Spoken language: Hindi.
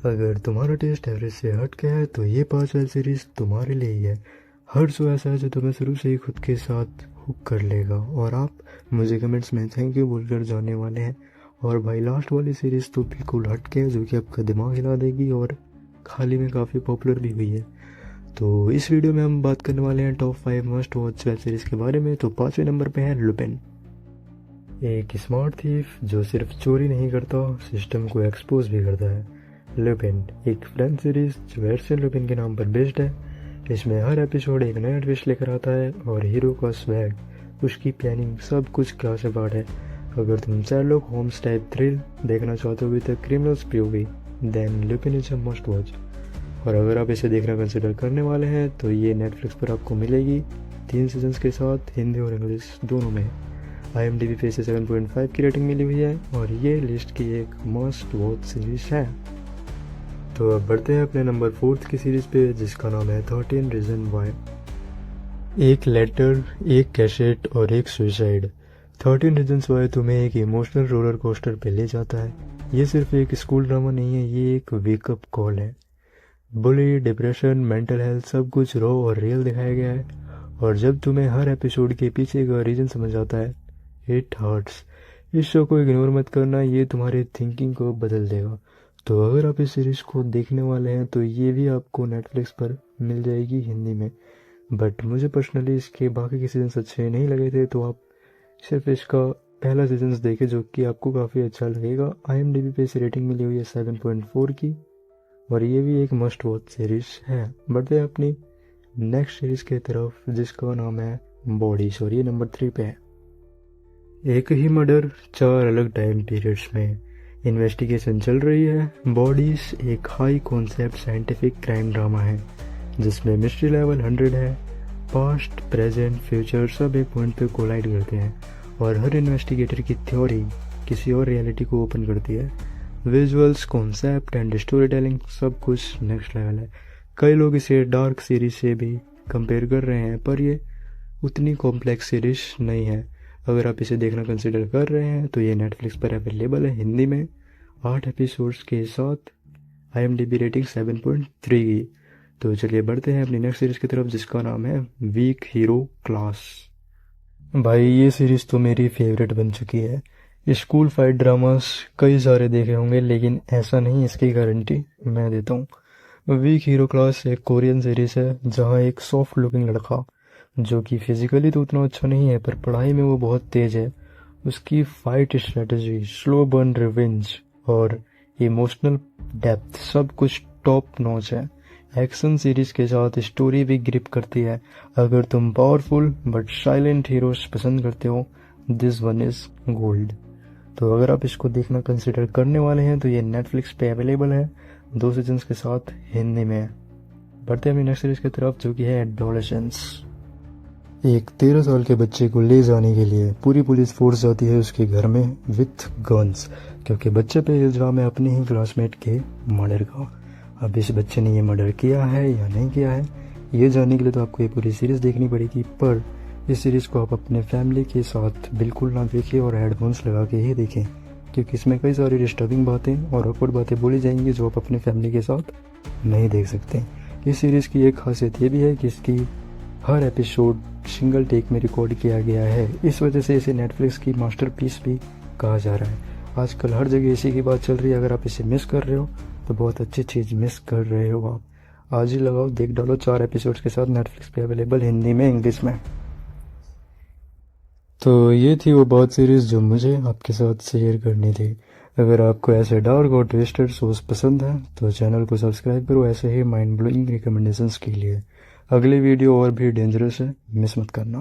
अगर तुम्हारा टेस्ट एवरेज से हट गया है तो ये 5 वेब सीरीज़ तुम्हारे लिए ही है। हर शो ऐसा है जो तुम्हें शुरू से ही खुद के साथ हुक कर लेगा और आप मुझे कमेंट्स में थैंक यू बोलकर जाने वाले हैं। और भाई लास्ट वाली सीरीज़ तो बिल्कुल हट के है, जो कि आपका दिमाग हिला देगी और हाल ही में काफ़ी पॉपुलर भी हुई है। तो इस वीडियो में हम बात करने वाले हैं top 5 must watch web series के बारे में। तो 5वें नंबर पे है लुपिन। एक स्मार्ट थीफ जो सिर्फ चोरी नहीं करता, सिस्टम को एक्सपोज भी करता है। लुपिन एक फ्रेंच सीरीज जो एर्सन लुपिन के नाम पर बेस्ड है। इसमें हर एपिसोड एक नया ट्विस्ट लेकर आता है और हीरो का स्वैग, उसकी प्लानिंग, सब कुछ क्लास अपार्ट है। अगर तुम शेरलॉक होम्स टाइप थ्रिल देखना चाहते हो with the criminals POV, then Lupin is a must watch. और अगर आप इसे देखना कंसिडर करने वाले हैं तो ये नेटफ्लिक्स पर आपको मिलेगी 3 सीजन्स के साथ, हिंदी और इंग्लिश दोनों में। IMDb पे इसे 7.5 की रेटिंग मिली हुई है और ये लिस्ट की एक मस्ट वॉच सीरीज है। तो अब बढ़ते हैं अपने नंबर 4 की सीरीज पे, जिसका नाम है 13 रीजन वाई। एक लेटर, एक कैसेट और एक सुसाइड। 13 रीजन्स वाई तुम्हें एक इमोशनल रोलर कोस्टर पे ले जाता है। ये सिर्फ एक स्कूल ड्रामा नहीं है, ये एक वेकअप कॉल है। बुली, डिप्रेशन, मेंटल हेल्थ, सब कुछ रॉ और रियल दिखाया गया है। और जब तुम्हें हर एपिसोड के पीछे का रीजन समझ आता है, इट हर्ट्स। इस शो को इग्नोर मत करना, ये तुम्हारी थिंकिंग को बदल देगा। तो अगर आप इस सीरीज़ को देखने वाले हैं तो ये भी आपको नेटफ्लिक्स पर मिल जाएगी हिंदी में। बट मुझे पर्सनली इसके बाकी के सीजन्स अच्छे नहीं लगे थे, तो आप सिर्फ इसका पहला सीजन्स देखे जो कि आपको काफ़ी अच्छा लगेगा। IMDb पे इसे रेटिंग मिली हुई है 7.4 की और ये भी एक मस्ट वॉच सीरीज है। बढ़ते हैं अपनी नेक्स्ट सीरीज की तरफ, जिसका नाम है बॉडीज और ये नंबर 3 पे है। एक ही मर्डर 4 अलग टाइम पीरियड्स में इन्वेस्टिगेशन चल रही है। बॉडीज एक high concept scientific crime drama है जिसमें मिस्ट्री लेवल 100 है। पास्ट, प्रेजेंट, फ्यूचर सब एक पॉइंट पे कोलाइड करते हैं और हर इन्वेस्टिगेटर की थ्योरी किसी और रियलिटी को ओपन करती है। Visuals, concept and story telling सब कुछ नेक्स्ट लेवल है। कई लोग इसे डार्क सीरीज से भी कंपेयर कर रहे हैं, पर ये उतनी कॉम्प्लेक्स सीरीज नहीं है। अगर आप इसे देखना कंसिडर कर रहे हैं तो ये नेटफ्लिक्स पर अवेलेबल है हिंदी में 8 एपिसोड्स के साथ। IMDb रेटिंग 7.3 की। तो चलिए बढ़ते हैं अपनी नेक्स्ट सीरीज की तरफ, जिसका नाम है वीक हीरो क्लास। भाई ये सीरीज तो मेरी फेवरेट बन चुकी है। स्कूल फाइट ड्रामास कई सारे देखे होंगे, लेकिन ऐसा नहीं, इसकी गारंटी मैं देता हूँ। वीक हीरो क्लास एक कोरियन सीरीज है जहाँ एक सॉफ्ट लुकिंग लड़का, जो कि फिजिकली तो उतना अच्छा नहीं है पर पढ़ाई में वो बहुत तेज है, उसकी fight strategy, slow burn revenge और इमोशनल डेप्थ सब कुछ टॉप नॉच है। एक्शन सीरीज के साथ स्टोरी भी ग्रिप करती है। अगर तुम पावरफुल बट साइलेंट हीरोज पसंद करते हो, दिस वन इज गोल्ड। तो अगर आप इसको देखना कंसिडर करने वाले हैं तो ये नेटफ्लिक्स पे अवेलेबल है 2 सीजन्स के साथ, हिंदी में है। बढ़ते हैं अपनी नेक्स्ट सीरीज की तरफ, जो कि है एडोलेसेंस। एक 13 साल के बच्चे को ले जाने के लिए पूरी पुलिस फोर्स जाती है उसके घर में विथ गन्स, क्योंकि बच्चे पे इल्जाम है अपने ही क्लासमेट के मर्डर का। अब इस बच्चे ने ये मर्डर किया है या नहीं किया है, ये जानने के लिए तो आपको ये पूरी सीरीज देखनी पड़ेगी। पर इस सीरीज को आप अपने फैमिली के साथ बिल्कुल ना देखिए और हेडफोन्स लगा के ही देखें, क्योंकि इसमें कई सारी डिस्टर्बिंग बातें और ऑकवर्ड बातें बोली जाएंगी जो आप अपने फैमिली के साथ नहीं देख सकते। इस सीरीज की एक खासियत ये भी है कि इसकी हर एपिसोड सिंगल टेक में रिकॉर्ड किया गया है। इस वजह से इसे नेटफ्लिक्स की मास्टरपीस भी कहा जा रहा है। आजकल हर जगह इसी की बात चल रही है। अगर आप इसे मिस कर रहे हो तो बहुत अच्छी चीज़ मिस कर रहे हो आप। आज ही लगाओ, देख डालो। 4 एपिसोड्स के साथ नेटफ्लिक्स पे अवेलेबल, हिंदी में, इंग्लिश में। तो ये थी वो बहुत सीरीज़ जो मुझे आपके साथ शेयर करनी थी। अगर आपको ऐसे डार्क और ट्विस्टेड शोज पसंद है तो चैनल को सब्सक्राइब करो ऐसे ही माइंड ब्लोइंग रिकमेंडेशंस के लिए। अगली वीडियो और भी डेंजरस है, मिस मत करना।